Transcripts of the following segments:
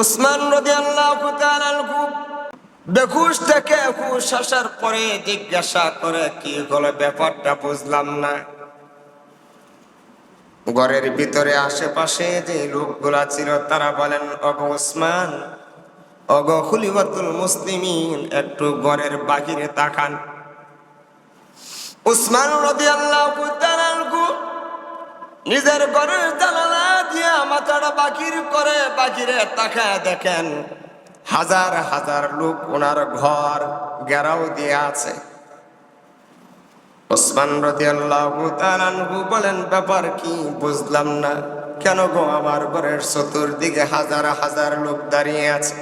উসমান রাদিয়াল্লাহু তাআলা আনহু বেহুশ থেকে হুঁশ আসার পরে জিজ্ঞাসা করে, কি হলো, ব্যাপারটা বুঝলাম না। ঘরের ভিতরে আশেপাশে যে লোকগুলা ছিল তারা বলেন, ওগো উসমান, ওগো খলিফাতুল মুসলিমিন, একটু ঘরের বাহিরে তাকান। উসমান রাদিয়াল্লাহু তাআলা আনহু নিজের ঘরের জানালা দিয়ে মাথাটা বাকির করে বাহিরে তাকায় দেখেন হাজার হাজার লোক ওনার ঘর ঘেরাও দিয়ে আছে। উসমান রাদিয়াল্লাহু তাআলা আনহু বলেন, ব্যাপার কি বুঝলাম না, কেন গো আমার ঘরের চতুর্দিকে হাজার হাজার লোক দাঁড়িয়ে আছে?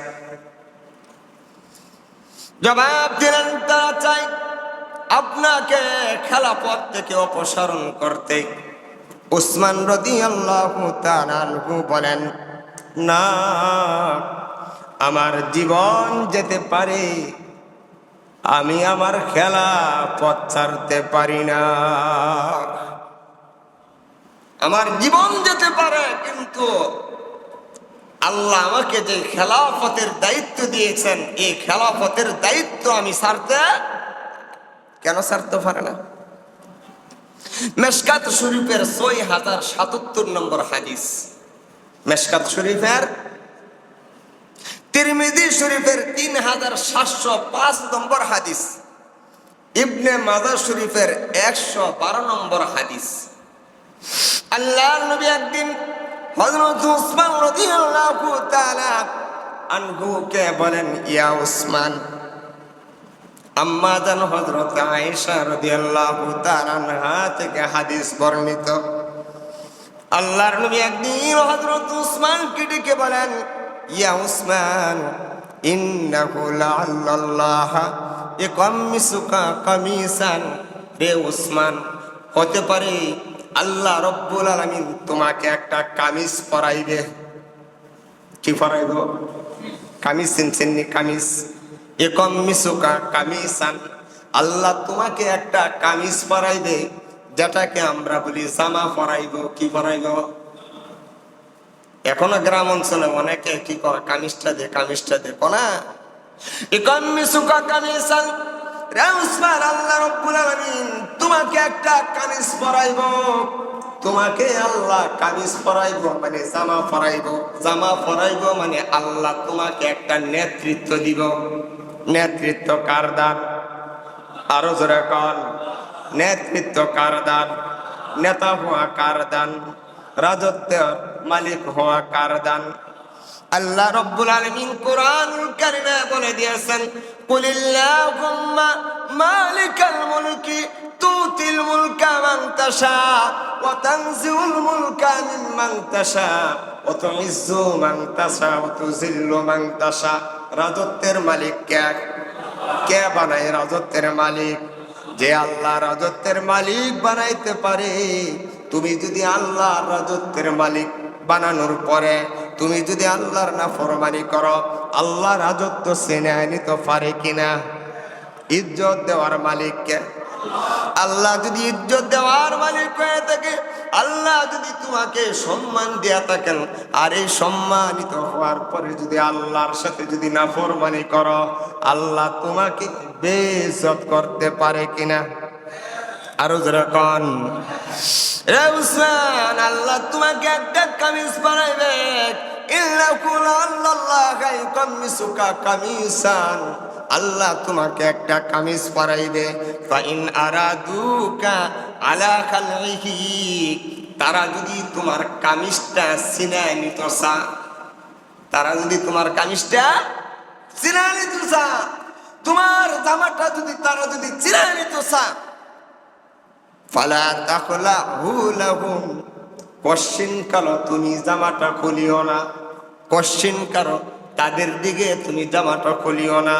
জবাব দিলেন, তারা চাই আপনাকে খেলাফত থেকে অপসারণ করতে। উসমান রাদিয়াল্লাহু তাআলা আনহু বলেন, না, আমার জীবন যেতে পারে, আমি আমার খেলাফত ছাড়তে পারি না। আমার জীবন যেতে পারে, কিন্তু আল্লাহ আমাকে যে খেলাফতের দায়িত্ব দিয়েছেন, এই খেলাফতের দায়িত্ব আমি কেন ছাড়তে পারে না? মেশকাত শরীফের 6077 নম্বর হাদিস, মেশকাত শরীফের, তিরমিজি শরীফের 3705 নম্বর হাদিস, ইবনে মাজাহ শরীফের 112 নম্বর হাদিস। আল্লাহর নবী একদিন হযরত উসমান রাদিয়াল্লাহু তাআলা আনহুকে বলেন, ইয়া উসমান। আম্মা জান হযরত আয়েশা রাদিয়াল্লাহু তাআলা আনহা থেকে হাদিস বর্ণিত, আল্লাহর নবী একদিন হযরত উসমানকে ডেকে বলেন, ইয়া উসমান, ইন্নাহু লাআল্লাল্লাহ ইয়াকাম্মিসুকা কামিসান। রে উসমান, হতে পারে আল্লাহ রব্বুল আলামিন তোমাকে একটা কামিজ পরাইবে। কি পরাইব? কামিজ চিনছেন? কামিজ, ইয়াকাম্মিসুকা কামিসান, আল্লাহ তোমাকে একটা কামিজ পরাইবে, যেটাকে আমরা বলি জামা পরাইব। কি পরাইব? এখনো গ্রাম অঞ্চলে অনেকে কি কয়, কামিজটা দে, কামিজটা দে, কোনা ইয়াকাম্মিসুকা কামিসান। রে উসমান, আল্লাহ রব্বুল আলামিন তোমাকে একটা কামিজ পরাইব, তোমাকে আল্লাহ কামিজ পরাইব মানে জামা পরাইব, জামা পরাইব মানে আল্লাহ তোমাকে একটা নেতৃত্ব দিব। নেতৃত্ব কার দান? আরো জোরে কন, নেতৃত্ব কার দান? নেতা হওয়া কার দান? রাজত্বের মালিক হওয়া কার দান? আল্লাহ রব্বুল আলামিন কোরআনুল কারীমে বলে দিয়েছেন, কুলিল্লাহুম্মা মালিকাল মুলকি তুতিল মুলকা মান তাশা ওয়া তানজিউল মুলকা মিম্মান তাশা ওয়া তুইজ্জু মান তাশা ওয়া তুযিল্লু মান তাশা। রাজত্বের মালিক কে? কে বানায় রাজত্বের মালিক? যে আল্লাহ রাজত্বের মালিক বানাইতে পারে। তুমি যদি আল্লাহর রাজত্বের মালিক বানানোর পরে তুমি যদি আল্লাহর নাফরমানি করো, আল্লাহ রাজত্ব ছিনিয়ে নিতে পারে কিনা? ইজ্জত দেওয়ার মালিক কে? আল্লাহ যদি ইজ্জত দেওয়ার মালিক হয়ে থাকে, আল্লাহ যদি তোমাকে সম্মান দিয়া থাকেন, আর এই সম্মানিত হওয়ার পরে যদি আল্লাহর সাথে যদি নাফরমানি করো, আল্লাহ তোমাকে বেইজ্জত করতে পারে কিনা? আরো যেরকম, রে উসমান, আল্লাহ তোমাকে একটা কামিজ বানাইবে, আল্লাহ তোমাকে একটা কামিজ পরাইবে। ফাইন আরাদুকা আলা খালইহি, তারা যদি তোমার কামিজটা ছিনায় নিত চা, তারা যদি তোমার কামিজটা ছিনায় নিত চা, তোমার জামাটা যদি তারা যদি ছিনায় নিত চা, ফালা তাখলাহু লাহুম, কোশ্চিন কালো তুমি জামাটা খুলিও না, কোশ্চিন কারো তাদের দিকে তুমি জামাটা খুলিও না।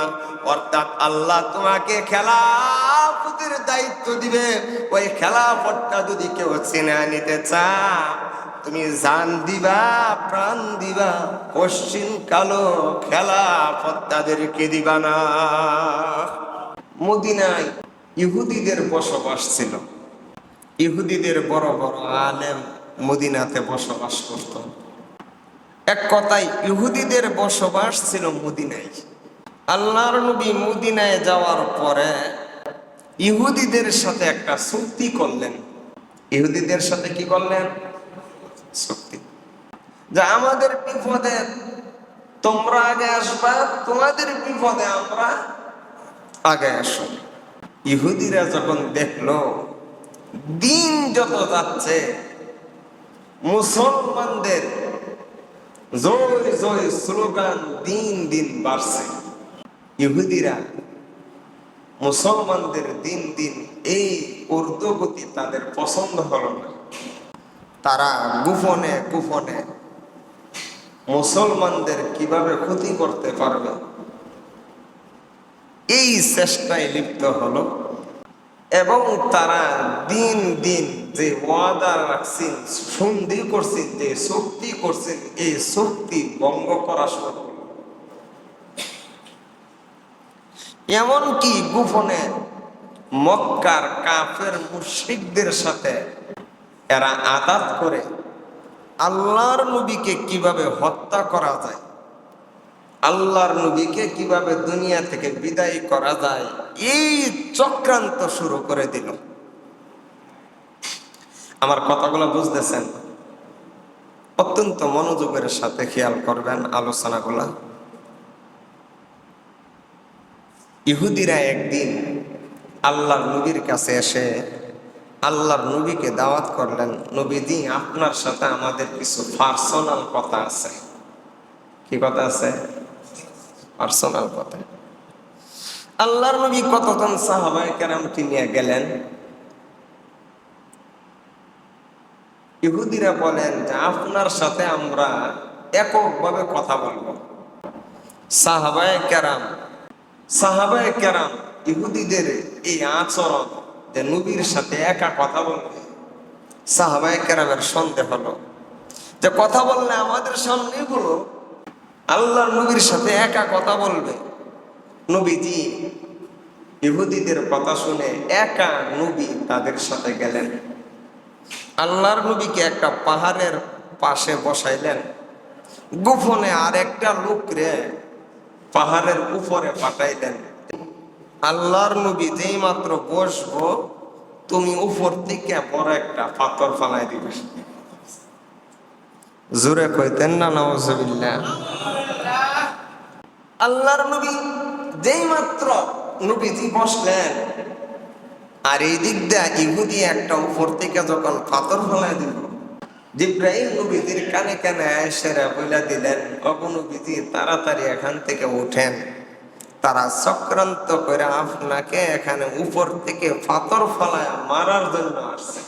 অর্থাৎ আল্লাহ তোমাকে খেলাফতের দায়িত্ব দিবে, ওই খেলাফতটা যদি কেউ ছিনিয়ে নিতে চা, তুমি জান দিবা, প্রাণ দিবা, কোশ্চিন কালো খেলাফত তাদেরকে দিবা না। মদিনায় ইহুদিদের বসবাস ছিল, ইহুদিদের বড় বড় আলেম মদিনাতে বসবাস করত। এক কথায় ইহুদিদের বসবাস ছিল মদিনায়। আল্লাহর নবী মদিনায় যাওয়ার পরে ইহুদিদের সাথে একটা চুক্তি করলেন। ইহুদিদের সাথে কি করলেন? চুক্তি, যে আমাদের বিপদে তোমরা আগে আসবা, তোমাদের বিপদে আমরা আগে আসব। ইহুদিরা যখন দেখলো দিন যত যাচ্ছে মুসলমানদের জয় জয় স্লোগান দিন দিন বাড়ছে, ইহুদিরা মুসলমানদের দিন দিন এই ঊর্ধ্বগতি তাদের পছন্দ হলো না। তারা গোপনে গোপনে মুসলমানদের কিভাবে ক্ষতি করতে পারবে এই চেষ্টায় লিপ্ত হলো। এবং তারা দিন দিন যে ওয়াদা রাখছেন, সন্ধি করছেন, যে চুক্তি করছেন, এই চুক্তি ভঙ্গ করা শুরু করল। এমনকি গোপনে মক্কার কাফের মুশরিকদের সাথে এরা আদাত করে আল্লাহর নবীকে কিভাবে হত্যা করা যায়, আল্লাহর নবীকে কিভাবে দুনিয়া থেকে বিদায় করা যায়, এই চক্রান্ত শুরু করে দিল। আমার কথাগুলো বুঝতেছেন? অত্যন্ত মনোযোগের সাথে খেয়াল করবেন আলোচনাগুলা। ইহুদিরা একদিন আল্লাহর নবীর কাছে এসে আল্লাহর নবীকে দাওয়াত করলেন, নবীজি আপনার সাথে আমাদের কিছু পার্সোনাল কথা আছে। কি কথা আছে? পার্সোনাল কথা। আল্লাহর নবী কতজন সাহাবায়ে কেরামকে নিয়ে গেলেন। ইহুদিরা বলেন যে আপনার সাথে আমরা এককভাবে কথা বলবো। সাহাবায়ে কেরাম ইহুদিদের এই আচরণ যে নবীর সাথে একা কথা বলবে, সাহাবায়ে কেরামের সন্দেহ হলো যে কথা বললে আমাদের সামনে বলো আল্লাহর নবীর সাথে একা কথা বলবে। নবীজি ইহুদিদের কথা শুনে একা নবী তাদের সাথে গেলেন। আল্লাহর নবীকে একটা পাহাড়ের পাশে বসাইলেন, গোপনে আর একটা লোকরে পাহাড়ের উপরে পাঠাইলেন। আল্লাহর নবী যেই মাত্র বসবো তুমি উপর থেকে বড় একটা পাথর ফালাই দিবে। জোরে কইতেন না নাউজুবিল্লাহ। আল্লাহর নবী যেই মাত্র নবীজি বসলেন আর এই দিক দিয়ে ইহুদি একটা উপর থেকে যখন পাথর ফেলাই দিল, জিব্রাইল নবীজির কানে কানে আয়েশারা বইলা দিলেন, ওগো নবীজি তাড়াতাড়ি এখান থেকে উঠেন, তারা চক্রান্ত করে আপনাকে এখানে উপর থেকে পাথর ফেলায় মারার জন্য আসছে।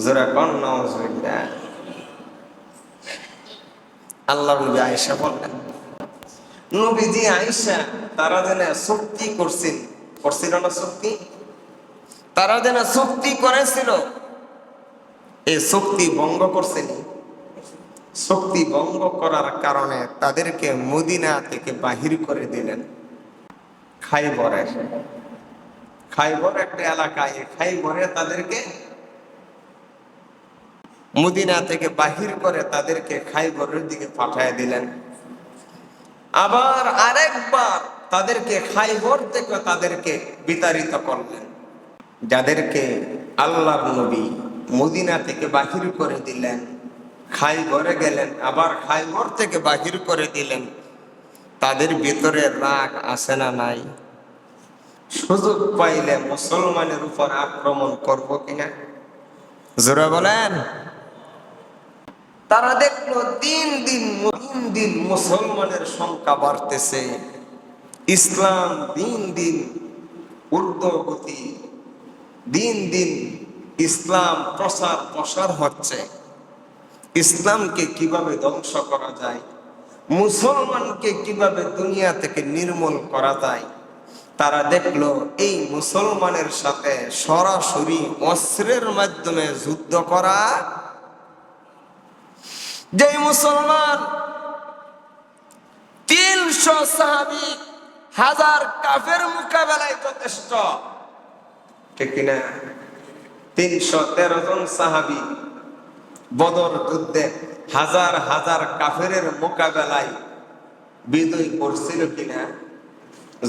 জোরে কোন নাউজুবিল্লাহ। আল্লাহর নবী আয়েশা বললেন, নবীজি আয়েশা তারা যেন চুক্তি করছিল না, চুক্তি তারা যেন চুক্তি করেছিল, এই চুক্তি ভঙ্গ করছেনি। চুক্তি ভঙ্গ করার কারণে তাদেরকে মদিনা থেকে বাহির করে দিলেন। খাইবর একটা এলাকায়, খাইবরে তাদেরকে মদিনা থেকে বাহির করে তাদেরকে খাইবরের দিকে পাঠিয়ে দিলেন। আবার আরেকবার তাদেরকে খাইবর থেকে তাদেরকে বিতাড়িত করলেন। যাদেরকে আল্লাহর নবী মদিনা থেকে বাহির করে দিলেন, খাইবরে গেলেন, আবার খাইবর থেকে বাহির করে দিলেন, তাদের ভিতরে রাগ আছে না নাই? সুযোগ পাইলে মুসলমানের উপর আক্রমণ করব কিনা? জোরে বলেন। তারা দেখলো দিন দিন মুসলমানের সংখ্যা বাড়তেছে, ইসলাম দিন দিন ঊর্ধ্বগতি, দিন দিন ইসলাম প্রসার হচ্ছে। ইসলামকে কিভাবে ধ্বংস করা যায়, মুসলমানকে কিভাবে দুনিয়া থেকে নির্মূল করা যায়, তারা দেখলো এই মুসলমানের সাথে সরাসরি অস্ত্রের মাধ্যমে যুদ্ধ করা। যে মুসলমান 300 সাহাবী 1000 কাফের মোকাবেলায় যথেষ্ট, ঠিক কিনা? 313 জন সাহাবী বদর যুদ্ধে হাজার হাজার কাফেরের মোকাবেলায় বিজয় করছিল কিনা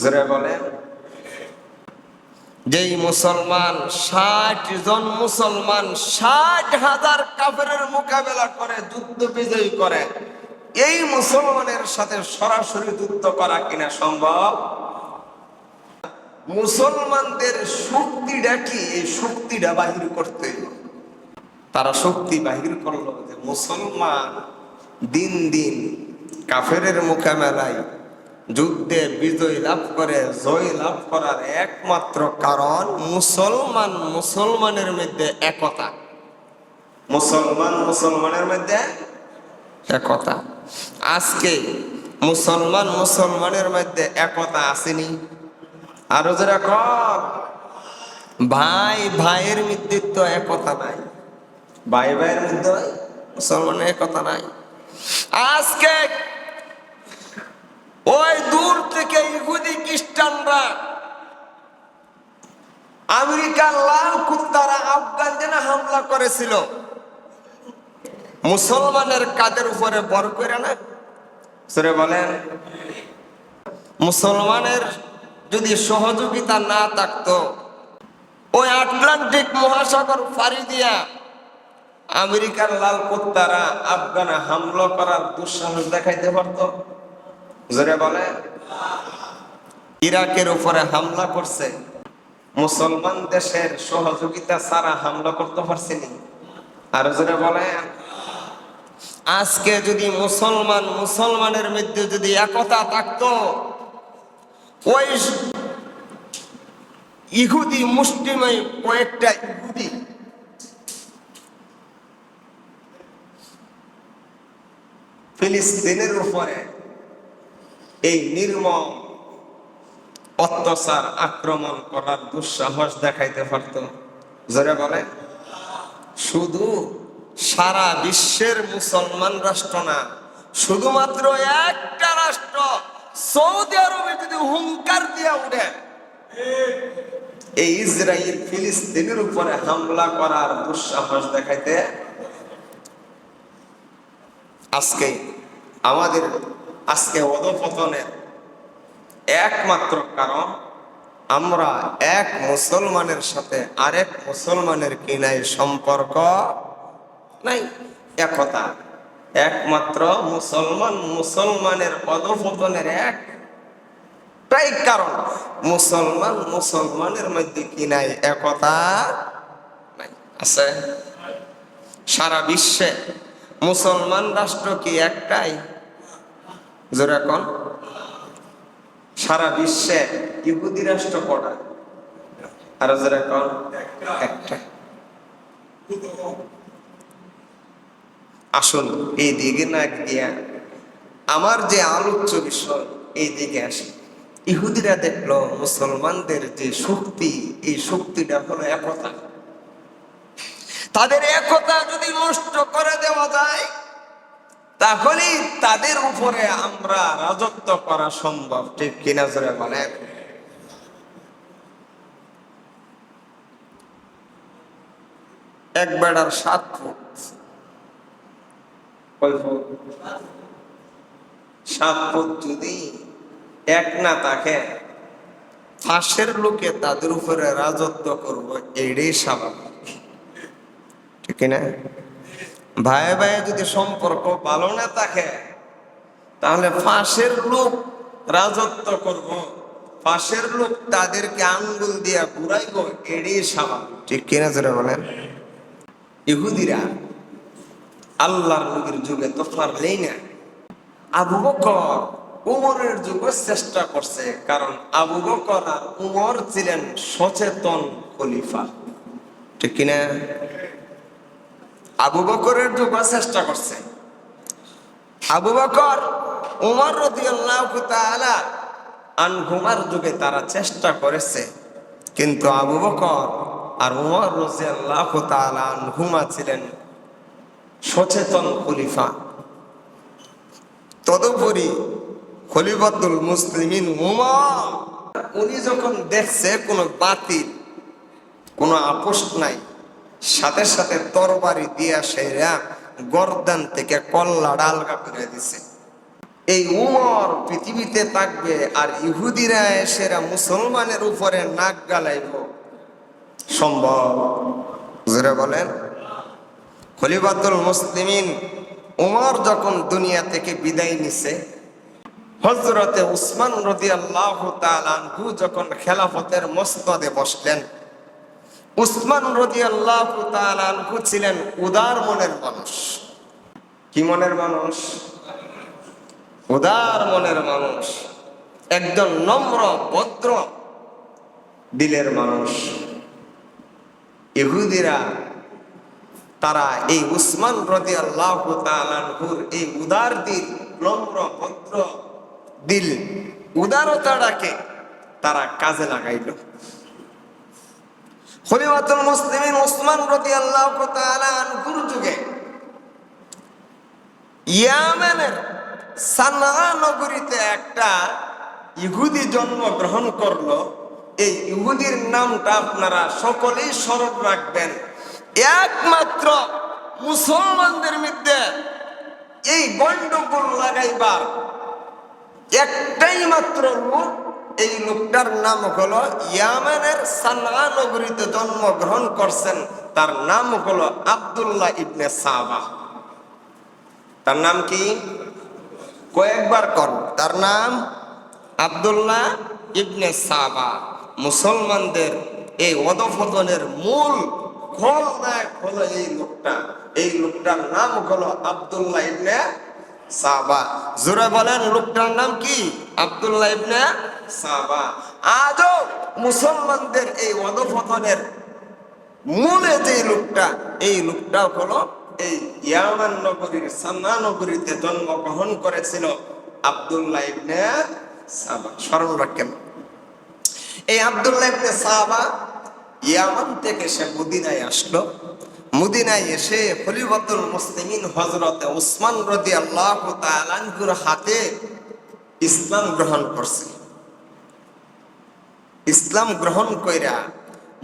জোরে বলেন? যেই মুসলমান 60 জন মুসলমান 60,000 কাফেরের মোকাবেলা করে যুদ্ধ বিজয়ী করে, এই মুসলমানের সাথে সরাসরি যুদ্ধ করা কিনা সম্ভব? মুসলমানদের শক্তিটা কি, এই শক্তিটা বাহির করতে তারা শক্তি বাহির করলো যে মুসলমান দিন দিন কাফেরের মোকাবেলায় যুদ্ধে বিজয় লাভ করে, জয় লাভ করার একমাত্র কারণ মুসলমানের মধ্যে একতা। মুসলমানের মধ্যে একতা। আজকে মুসলমানের মধ্যে একতা আসেনি? আরো যারা কম ভাই ভাইয়ের মধ্যে তো একতা নাই, ভাই ভাইয়ের মধ্যে মুসলমানের একতা নাই। আজকে ওই দূর থেকে ইহুদি খ্রিস্টানরা, আমেরিকার লাল কুত্তারা আফগানিস্তানে হামলা করেছিল মুসলমানের কাদের উপরে বর করে না? সরে বলেন, মুসলমানের যদি সহযোগিতা না থাকতো ওই আটলান্টিক মহাসাগর পাড়ি দিয়া আমেরিকার লাল কুত্তারা আফগানে হামলা করার দুঃসাহস দেখাইতে পারত? জোরে বলে। ইরাকের উপরে হামলা করছে, মুসলমান দেশের সহযোগিতা ছাড়া হামলা করতে পারছেনি? আর জোরে বলে। আজকে যদি মুসলমানের মধ্যে যদি একতা থাকতো, ওই ইহুদি মুসলিমই কয়েকটা ইহুদি ফিলিস্তিনের উপরে এই নির্মম অত্যাচার আক্রমণ করার দুঃসাহস দেখাইতে পারত? জোরে বলে। শুধু সারা বিশ্বের মুসলমান রাষ্ট্র না, শুধুমাত্র একটা রাষ্ট্র সৌদি আরবে যদি হুঙ্কার দিয়া উঠে এই ইসরায়েল ফিলিস্তিনের উপরে হামলা করার দুঃসাহস দেখাইতে, আজকে অধঃপতনের একমাত্র কারণ আমরা এক মুসলমানের সাথে আরেক মুসলমানের কি নাই? সম্পর্ক নাই, একতা। একমাত্র মুসলমানের অধঃপতনের একটাই কারণ, মুসলমানের মধ্যে কি নাই? একতা নাই। আছে সারা বিশ্বে মুসলমান রাষ্ট্র কি একটাই? জোরে কোন? সারা বিশ্বে ইহুদি রাষ্ট্র কটা? আর জোরে কোন? একটা। আসুন এই দিকে না গিয়া আমার যে আলোচ্য বিষয় এই দিকে আসে। ইহুদিরা দেখলো মুসলমানদের যে শক্তি, এই শক্তিটা হলো একতা। তাদের একতা যদি নষ্ট করে দেওয়া যায় তাহলে তাদের উপরে আমরা রাজত্ব করা সম্ভব, ঠিক কিনা জোরে বলেন? এক বেড়ার 7 ফুট, 7 ফুট যদি এক না থাকে, পাশের লোকে তাদের উপরে রাজত্ব করবো, এটাই স্বাভাবিক, ঠিক না? ভাই ভাই যদি সম্পর্ক ভালো না থাকে তাহলে পাশের লোক রাজত্ব করব, পাশের লোক তাদেরকে আঙ্গুল দিয়া ঘুরাইব, এটাই স্বাভাবিক, ঠিক কিনা জোরে বলেন? ইহুদিরা আল্লাহর নবীর যুগে তো পারলেই না, আবু বকর উমরের যুগে চেষ্টা করছে, কারণ আবু বকর আর উমর ছিলেন সচেতন খলিফা, ঠিক কিনা? আবু বকরের যুগে চেষ্টা করছে, আবু বকর উমর রাদিয়াল্লাহু তাআলা আনহুমার যুগে তারা চেষ্টা করেছে, কিন্তু আবু বকর আর উমর রাদিয়াল্লাহু তাআলা আনহুমা ছিলেন সচেতন খলিফা। তদুপরি খলিফাতুল মুসলিমিন উমর, উনি যখন দেখছে কোনো বাতিল, কোনো আপোষ নাই, সাথে সাথে তরবারি দিয়া সেরা গর্দান থেকে কল্লাটা আলগা করে দিছে। এই উমর পৃথিবীতে থাকবে আর ইহুদিরা এসেরা মুসলমানের উপরে নাক গালাইব, সম্ভব? জোরে বলেন। খলিফাতুল মুসলিমিন উমর যখন দুনিয়া থেকে বিদায় নিছে, হযরতে উসমান রাদিয়াল্লাহু তাআলা আনহু যখন খেলাফতের মসনদে বসলেন, উসমান রাদিয়াল্লাহু তাআলা আনহু ছিলেন উদার মনের মানুষ। কি মনের মানুষ? উদার মনের মানুষ, একজন নম্র ভদ্র দিলের মানুষ। ইহুদিরা তারা এই উসমান রাদিয়াল্লাহু তাআলা আনহুর এই উদার দিল, নম্র ভদ্র দিল, উদারতাটাকে তারা কাজে লাগাইল। খলিফাতুল মুসলিমিন উসমান রাদিয়াল্লাহু তাআলা আনহুর যুগে ইয়ামেনের সানআ নগরীতে একটা ইহুদি জন্মগ্রহণ করলো। এই ইহুদির নামটা আপনারা সকলেই স্মরণ রাখবেন। একমাত্র মুসলমানদের মধ্যে এই গন্ডগোল লাগাইবার একটাই মাত্র লোক, এই লোকটার নাম হলো, ইয়ামেনের সানআ নগরীতে জন্মগ্রহণ করছেন, তার নাম হলো আব্দুল্লাহ ইবনে সাবা। তার নাম কি? কয়েকবার কর, তার নাম আব্দুল্লাহ ইবনে সাবা। মুসলমানদের এই অধঃপতনের মূল খলনায়ক হলো এই লোকটা। এই লোকটার নাম হলো আব্দুল্লাহ ইবনে সাবা। জোরে বলেন, লোকটার নাম কি? আব্দুল্লাহ ইবনে সাবা। আজও মুসলমানদের এই অধঃপতনের মূলে যে লোকটা, এই লোকটা হলো এই ইয়ামান নগরীর সানআ নগরীতে জন্মগ্রহণ করেছিল আব্দুল্লাহ ইবনে সাবা। স্মরণ রাখেন, এই আব্দুল্লাহ ইবনে সাবা ইয়ামান থেকে সে মদিনায় আসলো। মদিনায় এসে খলিফাতুল মুসলিমিন হযরতে উসমান রাদিয়াল্লাহু তাআলা আনহুর হাতে ইসলাম গ্রহণ করছে। ইসলাম গ্রহণ কইরা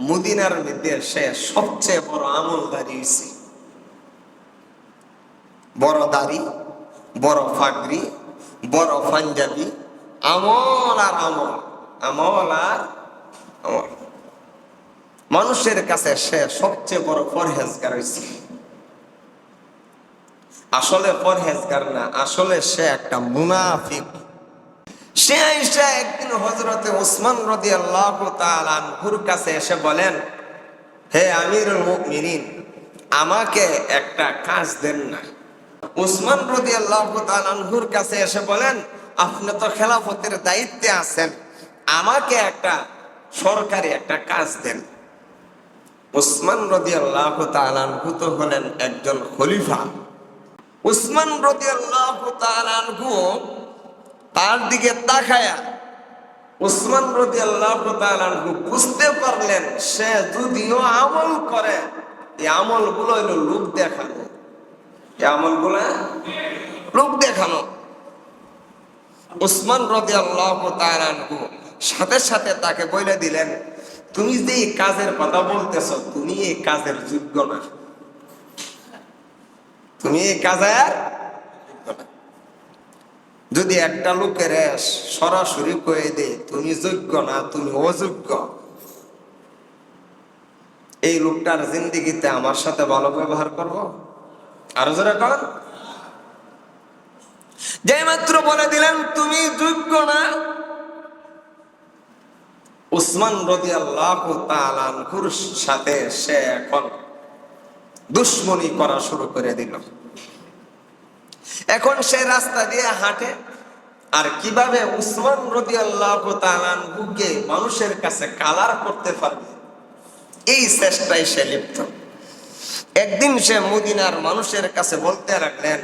মদিনার মধ্যে সে সবচেয়ে বড় আমলদারি হইছে। বড় দাড়ি, বড় পাগড়ি, বড় পাঞ্জাবি, আমল আর আমল, আমল আর আমল। মানুষের কাছে সে সবচেয়ে বড় পরহেজগার হয়েছে। আসলে পরহেজগার না, আসলে সে একটা মুনাফিক। সে আইসা একদিন হযরতে উসমান রাদিয়াল্লাহু তাআলা আনহুর কাছে এসে বলেন, হে আমিরুল মুমিনিন, আমাকে একটা কাজ দেন না। উসমান রাদিয়াল্লাহু তাআলা আনহুর কাছে এসে বলেন, আপনি তো খেলাফতের দায়িত্বে আছেন, আমাকে একটা সরকারি একটা কাজ দেন। উসমান রাদিয়াল্লাহু তাআলা আনহু তো হলেন একজন খলিফা। উসমান রাদিয়াল্লাহু তাআলা আনহু তার দিকে তাকায়া উসমান রাদিয়াল্লাহু তাআলা আনহু বুঝতে পারলেন সে যদিও আমল করে, এই আমলগুলো হলো লোক দেখানো। এই আমলগুলো লোক দেখানো। উসমান রাদিয়াল্লাহু তাআলা আনহু সাথে সাথে তাকে বলে দিলেন, তুমি যে এই কাজের কথা বলতেছো, তুমি এই কাজের যোগ্য না। তুমি এই কাজের যদি একটা লোকের সরাসরি কয়ে দে তুমি যোগ্য না, তুমি অযোগ্য, এই লোকটার জিন্দেগিতে আমার সাথে ভালো ব্যবহার করব? আরো জোরে কর। যে মাত্র বলে দিলেন তুমি যোগ্য না, উসমান রাদিয়াল্লাহু তাআলা আনহুর সাথে সে এখন দুশমনি করা শুরু করে দিল। এখন সে রাস্তা দিয়ে হাঁটে, আর কিভাবে উসমান রাদিয়াল্লাহু তাআলা আনহুকে মানুষের কাছে কালার করতে পারবে, এই চেষ্টায় সে লিপ্ত। একদিন সে মদিনার মানুষের কাছে বলতে লাগলেন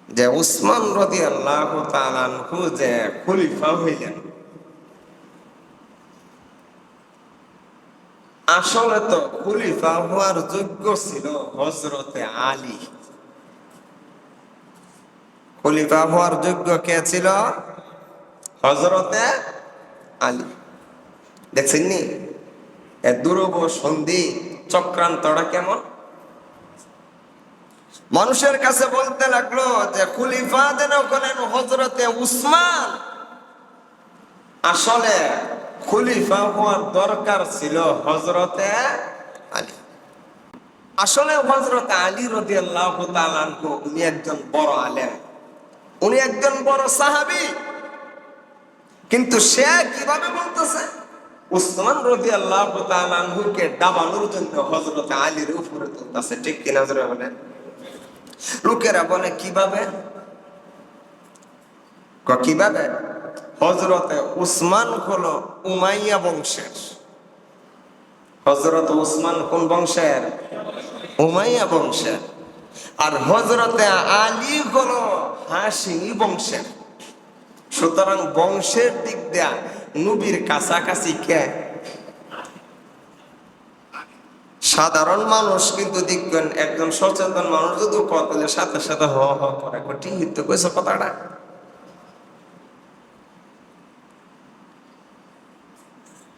যে উসমান রাদিয়াল্লাহু তাআলা আনহু যে খলিফা হইলেন, আসলে তো খলিফা হওয়ার যোগ্য ছিল হযরতে আলী। খলিফা হওয়ার যোগ্য কে ছিল? হযরতে আলী। দেখছেন নি এ দুরূহ সন্ধি চক্রান্তটা কেমন? মানুষের কাছে বলতে লাগলো যে খলিফা যেন করেন হযরতে উসমান। আসলে খলিফা হওয়ার দরকার ছিল হযরতে আলী। আসলে হযরতে আলী রাদিয়াল্লাহু তাআলা আনহু উনি একজন বড় আলেম, উনি একজন বড় সাহাবী, কিন্তু সে কিভাবে বলতেছে উসমান রাদিয়াল্লাহু তাআলা আনহুকে দাবানোর জন্য হযরতে আলীর উপরে তুলতেছে, ঠিক কিনা জোরে বলেন? লোকেরা বলে কিভাবে, কিভাবে? হযরতে উসমান হলো উমাইয়া বংশের। হযরত উসমান কোন বংশের? উমাইয়া বংশের। আর হযরতে আলী হলো হাশিমি বংশের। সুতরাং বংশের দিক দিয়া নবীর কাছাকাছি কে? সাধারণ মানুষ কিন্তু দেখবেন একজন সচেতন মানুষ যদি কথা সাথে সাথে হ হ করে ঠিক তো কইছো কথাটা।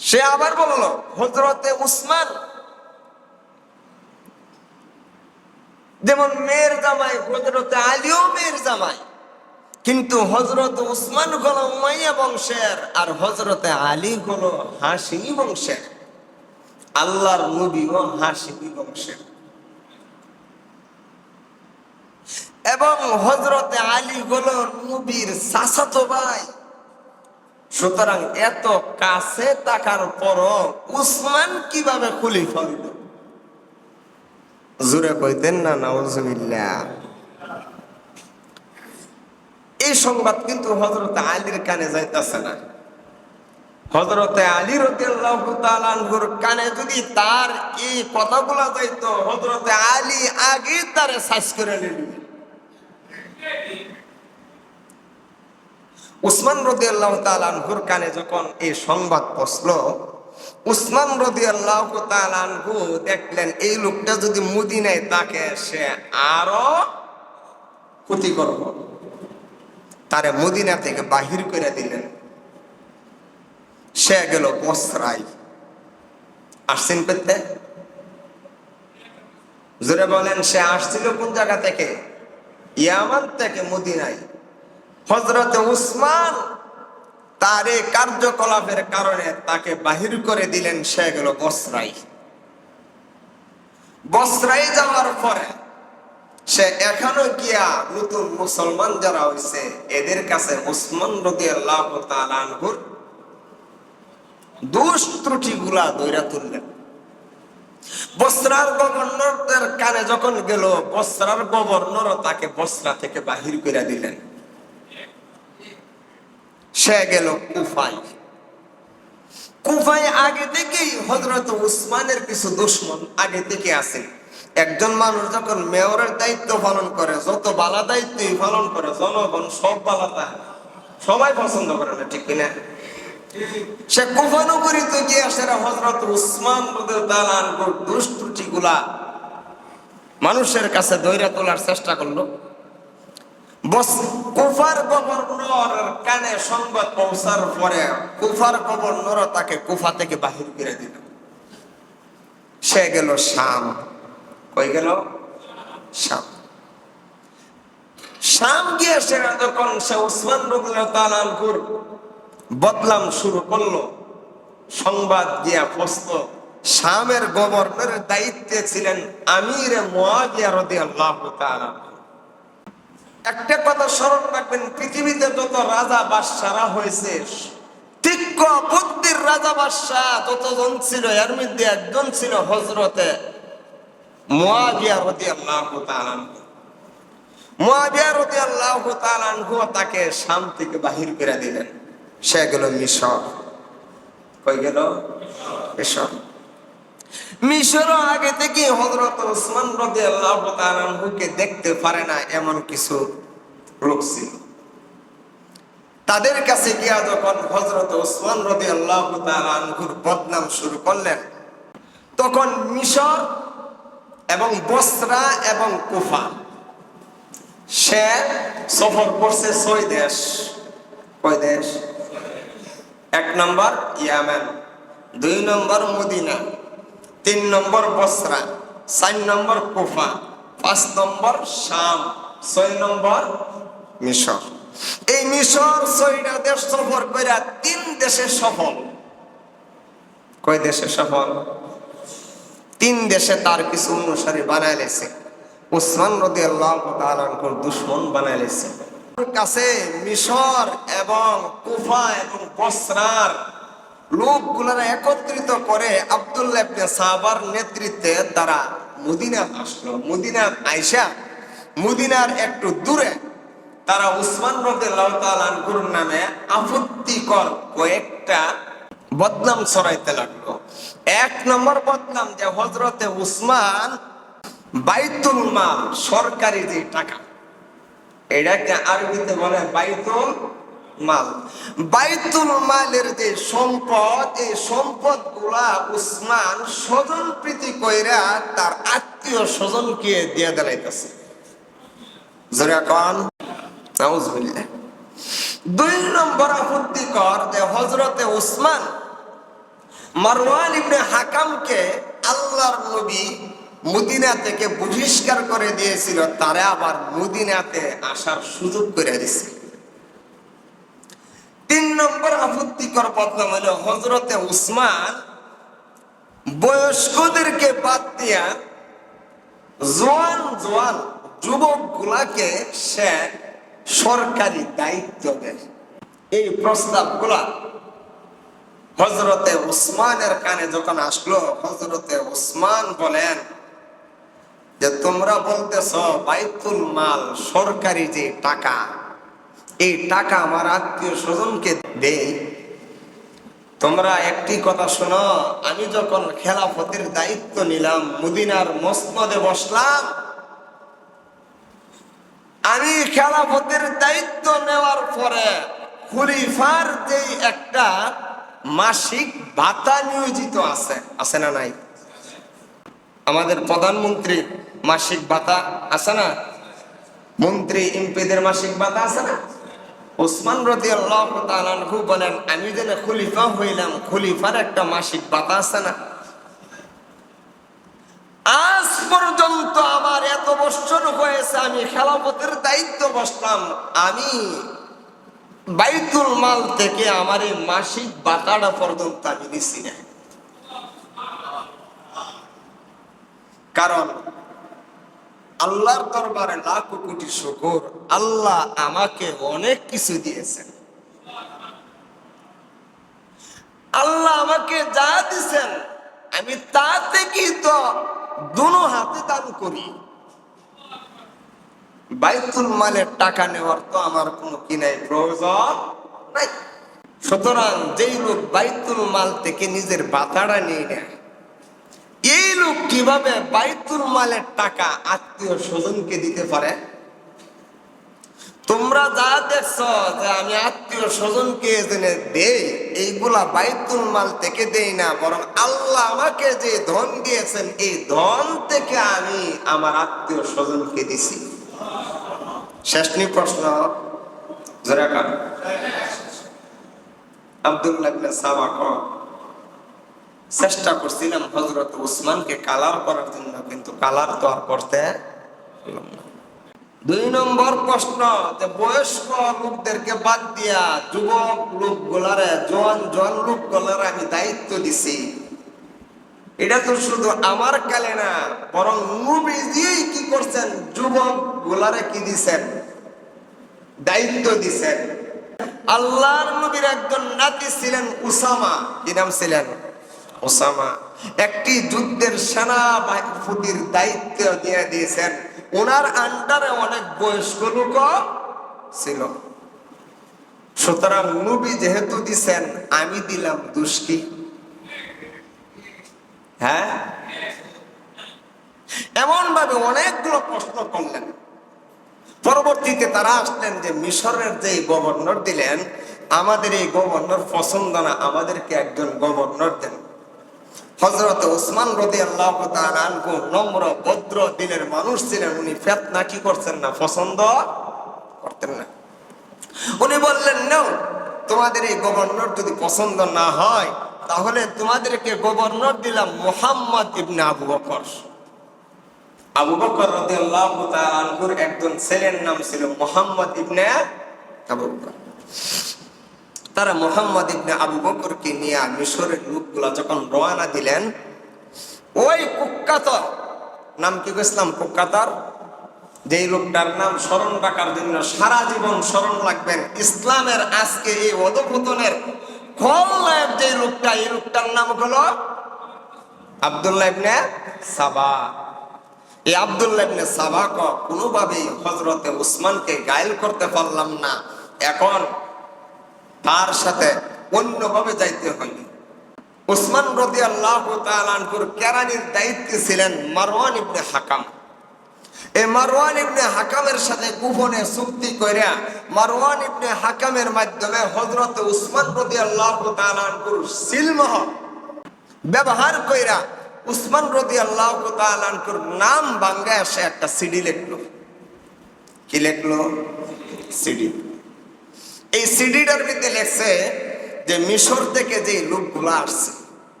সে আবার বলল হযরতে উসমান যেমন মেয়ের জামাই, হযরতে আলীও মেয়ের জামাই, কিন্তু হযরত উসমান হলো উমাইয়া বংশের আর হযরতে আলী হলো হাশিমি বংশের। আল্লাহর নবীও হাশিমি বংশের এবং হযরতে আলী হলো নবীর চাচাতো ভাই। সুতরাং এত কাছে থাকার পরও উসমান কিভাবে খলিফা হইল? জোরে কইতেন না নাউজুবিল্লাহ। এই সংবাদ কিন্তু হযরতে আলীর কানে যাইতেছে না। হযরতে আলী রাদিয়াল্লাহু তাআলা আনহুর কানে যদি তার এই কথাগুলো যাইতো, হযরতে আলী আগে তারে সাইজ করে নিলেন। উসমান রাদিয়াল্লাহু তাআলা আনহুর কানে যখন এই সংবাদ পৌঁছলো, উসমান রাদিয়াল্লাহু তাআলা আনহু দেখলেন এই লোকটা যদি মদিনায় থাকে সে আরো ক্ষতি করবে, তারে মদিনা থেকে বাহির করে দিলেন। সে গেল বসরায়। আসছেন পেতে জোরে বলেন, সে আসছিল কোন জায়গা থেকে? ইয়ামান থেকে মদিনায়। হযরতে উসমান তার এই কার্যকলাপের কারণে তাকে বাহির করে দিলেন। সে গেল বসরায়। বসরায় যাওয়ার পরে সে এখনো গিয়া নতুন মুসলমান যারা হইছে এদের কাছে উসমান রাদিয়াল্লাহু তাআলা আনহুর দোষ ত্রুটি গুলা ধইরা তুললেন। বসরার গভর্নরদের কানে যখন গেল, বসরার গভর্নরও তাকে বসরা থেকে বাহির করে দিলেন। সে গেল কুফায়। কুফায় আগে থেকেই হযরত উসমানের কিছু দুশমন আগে থেকে আছে। একজন মানুষ যখন মেয়রের দায়িত্ব পালন করে, যত বালা দায়িত্বই পালন করে, জনগণ সব বালাটা সবাই পছন্দ করে না, ঠিক কিনা? সে কুফা নগরীতে গিয়ে সেরা হযরত উসমান রাদিয়াল্লাহু আনহুর দোষ ত্রুটি গুলা মানুষের কাছে ধইরা তোলার চেষ্টা করলো। কুফার গভর্নরের কানে সংবাদ পৌঁছার পরে কুফার গভর্নর তাকে কুফা থেকে বাহির করে দিল। সে গেল শাম। কই গেল? শাম। শাম গিয়ে সে যখন সে উসমান রাদিয়াল্লাহু তাআলা আনহুর বদনাম শুরু করলো, সংবাদ গিয়া পৌঁছলো শামের গভর্নরের দায়িত্বে ছিলেন আমির মুয়াবিয়া রাদিয়াল্লাহু তাআলা। একটা কথা স্মরণ রাখবেন, পৃথিবীতে যত রাজা বাদশারা হয়েছে, তীক্ষ্ণ বুদ্ধির রাজা বাদশাহ যতজন ছিল এর মধ্যে একজন ছিল হযরতে মুয়াবিয়া রাদিয়াল্লাহু তাআলা। মুয়াবিয়া রাদিয়াল্লাহু তাআলা তাকে শাম থেকে বাহির করে দিলেন। সে গেল মিশর। কই গেল? মিশর। মিশরও আগে থেকে হযরত উসমান রাদিয়াল্লাহু তাআলা আনহুকে দেখতে পারে না এমন কিছু লোক ছিল। তাদের কাছে গিয়া যখন হযরত উসমান রাদিয়াল্লাহু তাআলা আনহুর বদনাম শুরু করলেন, তখন মিশর এবং বসরা এবং কুফা সে সফর করছে 6 দেশ। কয় দেশ? 1 নম্বর ইয়ামান, 2 নম্বর মদিনা, 3 নম্বর বসরা, 4 নম্বর কুফা, 5 নম্বর শাম, 6 নম্বর মিশর। এই মিশর 6টা দেশ সফর করে 3 দেশে সফল। কয় দেশে সফল? 3 দেশে তার কিছু অনুসারী বানায় লেছে। উসমান রাদিয়াল্লাহু তাআলা আনহুর দুশমন বানায় লেছে। কাছে মিশর এবং কুফা এবং বসরার লোকগুলোরা একত্রিত করে আব্দুল্লাহ ইবনে সাবার নেতৃত্বে তারা মদিনা আসলো। মদিনা আইসা মদিনার একটু দূরে তারা উসমান রাদিয়াল্লাহু তাআলা আনহুর নামে আপত্তিকর কয়েকটা বদনাম ছড়াইতে লাগলো। 1 নম্বর বদনাম যে হযরতে উসমান বাইতুল মাল, সরকারি যে টাকা, এটাকে আরবিতে বলে বাইতুল মাল। বাইতুল মালের যে সম্পদ, এই সম্পদ গুলা উসমান স্বজন প্রীতি কইরা তার আত্মীয় স্বজনকে দিয়ে দিলাইতেছে। জোরে কোন নাউজুবিল্লাহ। 2 নম্বর আপত্তিকর যে হযরতে উসমান মারওয়ান ইবনে হাকামকে আল্লাহর নবী মদিনা থেকে বহিষ্কার করে দিয়েছিল, তারা আবার মদিনাতে আসার সুযোগ করে দিয়েছে। 3 নম্বর আপত্তিকর বদনাম হলো হযরতে উসমান বয়স্কদেরকে বাদ দিয়া জোয়ান জোয়ান যুবক গুলাকে সে সরকারি দায়িত্ব দেয়। এই প্রস্তাবগুলা হযরতে উসমানের কানে যখন আসলো, হযরতে উসমান বলেন যে তোমরা বলতেছ বাইতুল মাল, সরকারি যে টাকা, এই টাকা আমার আত্মীয় স্বজনকে দেই। তোমরা একটি কথা শোনো, আমি যখন খেলাফতের দায়িত্ব নিলাম, মদিনার মসনদে বসলাম, আমি খেলাফতের দায়িত্ব নেওয়ার পরে খলিফার যে একটা মাসিক ভাতা নিয়োজিত আছে, আছে না নাই? আমাদের প্রধানমন্ত্রী মাসিক ভাতা আছে না? মন্ত্রী এমপিদের মাসিক ভাতা আছে না? উসমান রাদিয়াল্লাহু তাআলা আনহু বলেন আমি যেন খলিফা হইলাম, খলিফার একটা মাসিক ভাতা আছে না? আজ পর্যন্ত আমার এত বছর হয়েছে আমি খেলাফতের দায়িত্ব বসলাম, আমি বাইতুল মাল থেকে আমার এই মাসিক ভাতাটা পর্যন্ত আমি নিছি না। কারণ আল্লাহর দরবারে লাখো কোটি শুকর, আল্লাহ আমাকে অনেক কিছু দিয়েছেন। আল্লাহ আমাকে যা দিয়েছেন আমি তা থেকেই তো দুনো হাতে দান করি। বাইতুল মালের টাকা নেওয়ার তো আমার কোনো কি নাই, প্রয়োজন নাই। সুতরাং যেই লোক বাইতুল মাল থেকে নিজের ভাতাটা নিয়ে নেয়, এই লোক কিভাবে বাইতুল মালের টাকা আত্মীয় স্বজনকে দিতে পারে? তোমরা যা দেখছো যে আমি আত্মীয় স্বজনকে জেনে দেই, এইগুলা বাইতুল মাল থেকে দেই না, বরং আল্লাহ আমাকে যে ধন দিয়েছেন এই ধন থেকে আমি আমার আত্মীয় স্বজনকে দিছি। শেষ প্রশ্ন জোরে কান। আব্দুল্লাহ ইবনে সাবা চেষ্টা করছিলাম হযরত উসমানকে কালার করার জন্য, কিন্তু কালার তো আর করতে পারলাম না। 2 নম্বর প্রশ্ন যে বয়স্ক লোকদেরকে বাদ দিয়া যুবক লোকগুলারে, জোয়ান জোয়ান লোকগুলারে আমি দায়িত্ব দিছি, এটা তো শুধু আমার কালে না, বরং নবীজি কি করছেন, যুবক গুলারে কি দিছেন, দায়িত্ব দিছেন। আল্লাহর নবীর একজন নাতি ছিলেন উসামা, কি নাম ছিলেন? উসামা। একটি যুদ্ধের সেনাপতির দায়িত্ব দিয়ে দিয়েছেন, ওনার আন্ডারে অনেক বয়স্ক লোক ছিল। সুতরাং নবী যেহেতু দিছেন আমি দিলাম, দোষ কি? হ্যাঁ, এমন ভাবে অনেকগুলো প্রশ্ন করলেন। পরবর্তীতে তারা আসলেন যে মিশরের যে গভর্নর দিলেন, আমাদের এই গভর্নর পছন্দ না, আমাদেরকে একজন গভর্নর দেন। হযরত উসমান রাদিয়াল্লাহু তাআলা আনহু নম্র ভদ্র দিনের মানুষ ছিলেন, উনি ফিতনা কি করছেন না, পছন্দ করতেন না। উনি বললেন নাও, তোমাদের এই গভর্নর যদি পছন্দ না হয় তাহলে তোমাদেরকে গভর্নর দিলাম মুহাম্মদ ইবনে আবু বকর। আবু বকর রাদিয়াল্লাহু তাআলা আনহুর একজন ছেলের নাম ছিল মুহাম্মদ ইবনে আবু বকর। তারা মুহাম্মদ ইবনে আবু বকরকে নিয়ে মিশরের লোকগুলা যখন রওনা দিলেন, ওই কুক্কাতর নাম কি ইসলাম কুক্কাতর, যেই লোকটার নাম স্মরণ রাখার জন্য সারা জীবন স্মরণ রাখবেন, ইসলামের আজকে এই অধঃপতনের খলনায়ক যে লোকটা, এই লোকটার নাম হলো আব্দুল্লাহ ইবনে সাবা। এই আব্দুল্লাহ ইবনে সাবা কোনোভাবেই হযরতে উসমানকে গায়েল করতে পারলাম না, এখন তার সাথে অন্যভাবে যাইতে হয়নি। উসমান রাদিয়াল্লাহু তাআলা আনহুর কেরানির দায়িত্বে ছিলেন মারওয়ান ইবনে হাকাম। এই মারওয়ান ইবনে হাকামের সাথে গোপনে চুক্তি কইরা মারওয়ান ইবনে হাকামের মাধ্যমে হযরত উসমান রাদিয়াল্লাহু তাআলা আনহুর সিলমোহর ব্যবহার কইরা উসমান রাদিয়াল্লাহু তাআলা আনহুর নাম ভাঙ্গায় সে একটা সিডি লিখলো। কি লিখলো? সিডি। এই সিডিটার মধ্যে লেখছে যে মিশর থেকে যে লোকগুলা আসছে,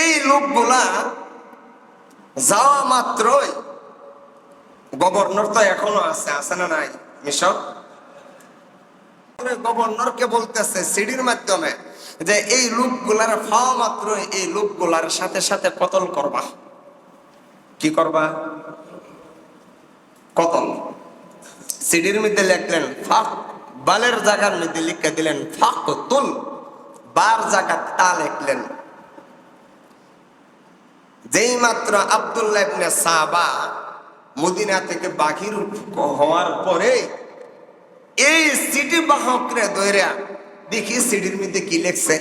এই লোকগুলা যাওয়া মাত্রই, গভর্নর তো এখনো আছে না নাই মিশর, গভর্নরকে বলতেছে সিডির মাধ্যমে যে এই লোকগুলার পাওয়া মাত্রই এই লোকগুলার সাথে সাথে কতল করবা। কি করবা? কতল। সিডির মধ্যে লিখলেন ফাক, বালের জায়গার মধ্যে লিখে দিলেন ফাকতুল, বার জায়গা তা লিখলেন। যেই মাত্র আব্দুল্লাহ ইবনে সাবা মদিনা থেকে বাহির হওয়ার পরে এই সিডি বাহকরে ধইরা দেখি সিডির মধ্যে কি লিখছে।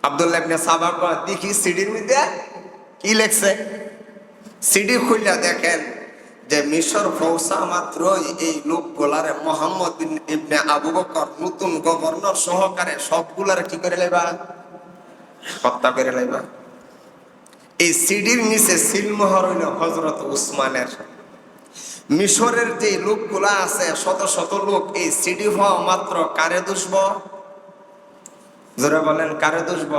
আব্দুল্লাহ ইবনে সাবা দেখি সিডির মধ্যে কি লিখছে। সিডি খুললা দেখেন যে মিশর পৌঁছা মাত্রই এই লোকগুলারে মুহাম্মদ ইবনে আবু বকর নতুন গভর্নর সহকারে সবগুলারে কি করে লাইবা? হত্যা করে লাইবা। এই সিডির নিচে সিলমোহর হইল হযরত উসমানের। মিশরের যে লোকগুলা আছে শত শত লোক, এই সিডি হওয়া মাত্র কারে দুষব? যারা বলেন কারে দুষব?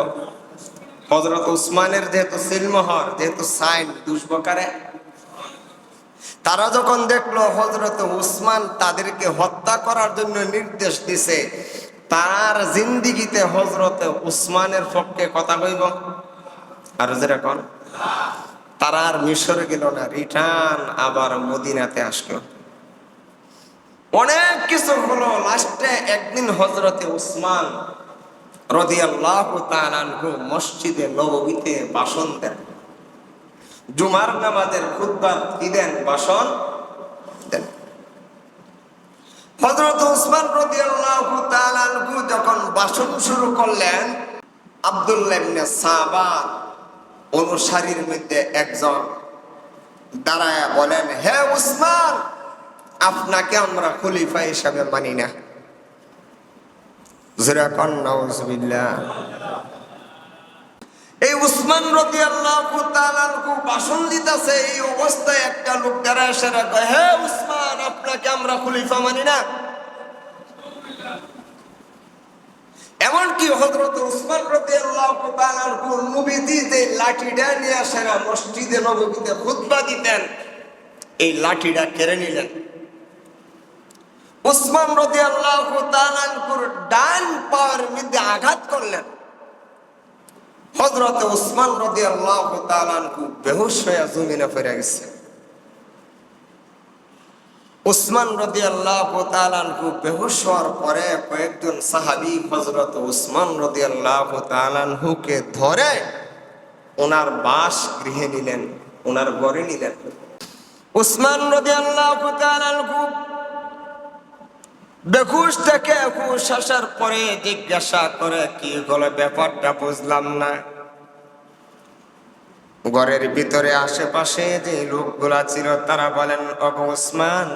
হযরত উসমানের যেহেতু সিলমোহর, যেহেতু সাইন, দুষব কারে? তারা যখন দেখলো হযরত উসমান তাদেরকে হত্যা করার জন্য নির্দেশ দিছে, তার জিন্দিগিতে হযরত উসমানের পক্ষে কথা কইব? আর যেরকম তারা আর মিশরে গেল না, রিটার্ন আবার মদিনাতে আসলো। অনেক কিছু হলো, লাস্টে একদিন হযরতে উসমান রাদিয়াল্লাহু তাআলা আনহু মসজিদে নববীতে ভাষণ দেন। জুমার নামাজের খুতবা কি দেন? ভাষণ দেন। হযরত উসমান রাদিয়াল্লাহু তাআলা আনহু যখন ভাষণ শুরু করলেন, আব্দুল্লাহ ইবনে সাবা অনুসারীর মধ্যে একজন দাঁড়ায় বলেন, হে উসমান, আপনাকে আমরা খলিফা হিসাবে মানি না। যেরকম নাউজুবিল্লাহ। এই উসমান রাদিয়াল্লাহু তাআলা আনহু ভাষণ দিতেছে, এই অবস্থায় একটা লোক দাঁড়ায় এসে কয়, হে উসমান, আপনাকে আমরা খলিফা মানি না। এমনকি হযরত উসমান রাদিয়াল্লাহু তাআলা আনহু নবীজি যে লাঠিটা নিয়ে আসেন মসজিদে নববীতে খুতবা দিতেন, এই লাঠিটা কেড়ে নিলেন। উসমান রাদিয়াল্লাহু তাআলা আনহুর ডান পায়ের মধ্যে আঘাত করলেন। হযরত উসমান রাদিয়াল্লাহু তাআলা আনহু বেহুশ হয়ে জমিনে পড়ে গেছে। উসমান রাদিয়াল্লাহু তাআলা আনহু বেহুশ হওয়ার পরে কয়েকজন সাহাবী হযরত উসমান রাদিয়াল্লাহু তাআলা আনহুকে ধরে ওনার বাসগৃহে নিলেন, ওনার ঘরে নিলেন। উসমান রাদিয়াল্লাহু তাআলা আনহু বেহুশ থেকে হুঁশ আসার পরে জিজ্ঞাসা করে, কি হলো, ব্যাপারটা বুঝলাম না। ঘরের ভিতরে আশেপাশে যে লোকগুলা ছিল তারা বলেন, ওগো উসমান,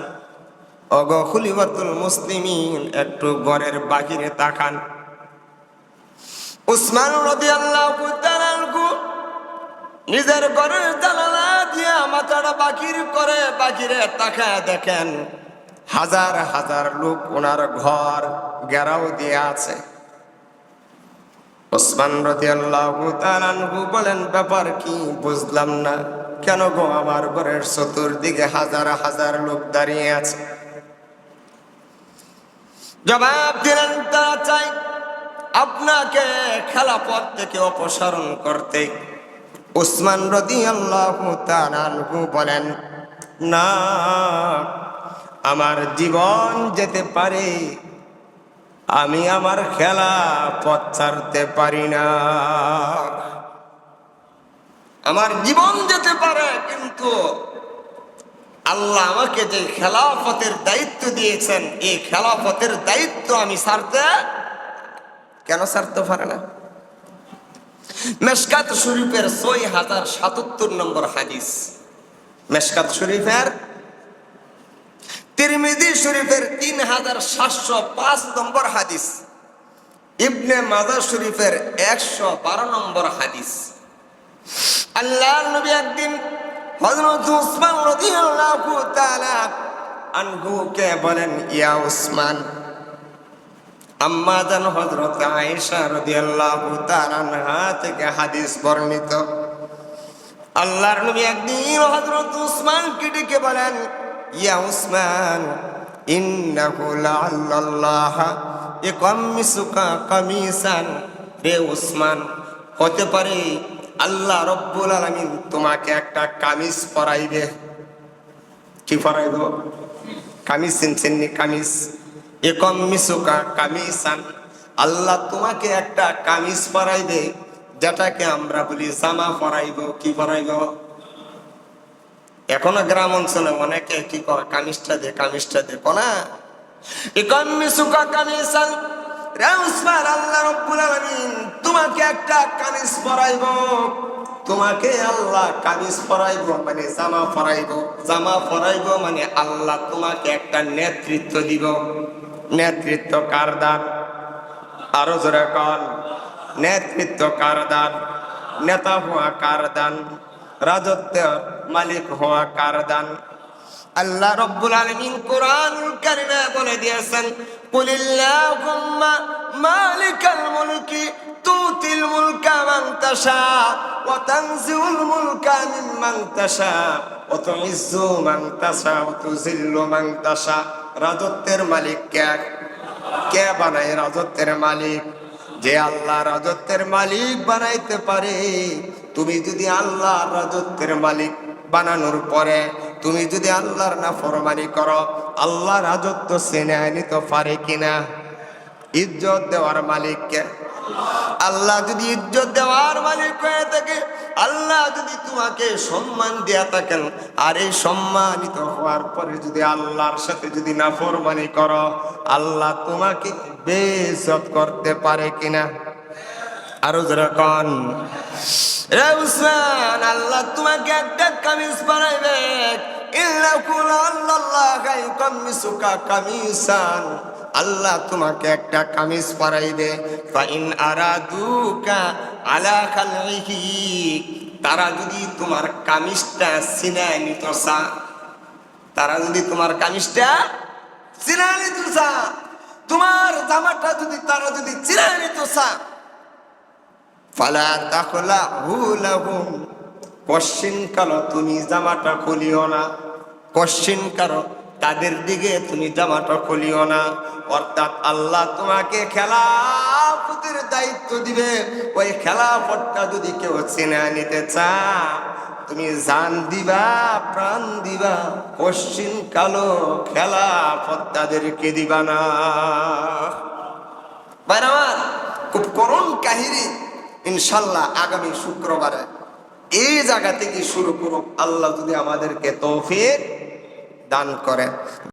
ওগো খলিফাতুল মুসলিমিন, একটু ঘরের বাহিরে তাকান। উসমান রাদিয়াল্লাহু তাআলা আনহু নিজের ঘরের জানালা দিয়ে মাথাটা বাহির করে বাহিরে তাকায় দেখেন হাজার হাজার লোক ওনার ঘর ঘেরাও দিয়ে আছে। উসমান রাদিয়াল্লাহু তাআলা আনহু বলেন, ব্যাপার কি বুঝলাম না। কেন গো আমার ঘরের চতুর্দিকে হাজার হাজার লোক দাঁড়িয়ে আছে? জবাব দিলেন, তারা চাই আপনাকে খেলাফত থেকে অপসারণ করতে। উসমান রাদিয়াল্লাহু তাআলা আনহু বলেন, না, আমার জীবন যেতে পারে, আমি আমার খেলাফত ছাড়তে পারি না। আমার জীবন যেতে পারে, কিন্তু আল্লাহ আমাকে যে খেলাফতের দায়িত্ব দিয়েছেন, এই খেলাফতের দায়িত্ব আমি কেন ছাড়তে পারে না? মেশকাত শরীফের 6077 নম্বর হাদিস, মেশকাত শরীফের, তিরমিজি শরীফের 3705 নম্বর হাদিস, ইবনে মাজাহ শরীফের 112 নম্বর হাদিস। আল্লাহর নবী একদিন হযরত উসমান রাদিয়াল্লাহু তাআলা আনহুকে বলেন, ইয়া উসমান। আম্মা জান হযরত আয়েশা রাদিয়াল্লাহু তাআলা আনহা থেকে হাদিস বর্ণিত, আল্লাহর নবী একদিন হযরত উসমানকে ডেকে বলেন, ইয়া উসমান, ইন্নাহু লাআল্লাহ ইয়াকাম্মিসুকা কামিসান। রে উসমান, হতে পারে আল্লাহ রব্বুল আলামিন তোমাকে একটা কামিজ পরাইবে। কি পরাইব? কামিজ চিনছেননি? কামিজ, ইয়াকাম্মিসুকা কামিসান, আল্লাহ তোমাকে একটা কামিজ পরাইবে, যেটাকে আমরা বলি জামা পরাইব। কি পরাইব? এখনো গ্রাম অঞ্চলে অনেকে কি কয়, কামিজটা দে, কামিজটা দে, কোনা ইয়াকাম্মিসুকা কামিসান। রে উসমান, আল্লাহ রব্বুল আলামিন তোমাকে একটা কামিজ পরাইব, তোমাকে আল্লাহ কামিজ পরাইব মানে জামা পরাইব, জামা পরাইব মানে আল্লাহ তোমাকে একটা নেতৃত্ব দিব। নেতৃত্ব কার দান? আরো জোরে কন, নেতৃত্ব কার দান? নেতা হওয়া কার দান? রাজত্বের মালিক হওয়া কার দান? আল্লাহ রব্বুল আলামিন কোরআনুল কারীমে বলে দিয়েছেন, কুলিল্লাহুম্মা মালিকাল মুলকি তুতিল মুলকা মান তাশা ওয়া তানজিউল মুলকা মিম্মান তাশা ওয়া তুইজ্জু মান তাশা ওয়া তুযিল্লু মান তাশা। রাজত্বের মালিক কে? কে বানায় রাজত্বের মালিক? যে আল্লাহ রাজত্বের মালিক বানাইতে পারে। তুমি যদি আল্লাহ রাজত্বের মালিক বানানোর পরে তুমি যদি আল্লাহর নাফরমানি করো, আল্লাহ রাজত্ব ছিনিয়ে নিতে পারে কিনা? ইজ্জত দেওয়ার মালিক কে? আল্লাহ যদি ইজ্জত দেওয়ার মালিক হয়ে থাকে, আল্লাহ যদি তোমাকে সম্মান দিয়া থাকেন, আর এই সম্মানিত হওয়ার পরে যদি আল্লাহর সাথে যদি নাফরমানি করো, আল্লাহ তোমাকে বেইজ্জত করতে পারে কিনা? আরো যারা কন, রে উসমান, আল্লাহ তোমাকে একটা কামিজ বানাইবে। আল্লাহ তোমাকে একটা কামিজ পরাইবে। ফাইন আরাদুকা আলা খালইহি, তারা যদি তোমার কামিজটা ছিনায় নিতে চায়, তারা যদি তোমার কামিজটা ছিনায় নিতে চায়, তোমার জামাটা যদি তারা যদি ছিনায় নিতে চায়, ফালা তাখলাহু লাহুম, কোশ্চিন কালো তুমি জামাটা খুলিও না। কোশ্চিন কারো তাদের দিকে তুমি জামাটা খুলিও না। অর্থাৎ আল্লাহ তোমাকে খেলাফতের দায়িত্ব দিবে। ওই খেলাফতটা যদি কেউ ছিনিয়ে নিতে চায়, তুমি জান দিবা, প্রাণ দিবা, কোশ্চিন কালো খেলাফত তাদেরকে দিবা না। ভাই আমার, খুব করুণ কাহিনী। ইনশাল্লাহ আগামী শুক্রবারে এই জায়গা থেকে শুরু করুক, আল্লাহ যদি আমাদেরকে তৌফিক দান করে।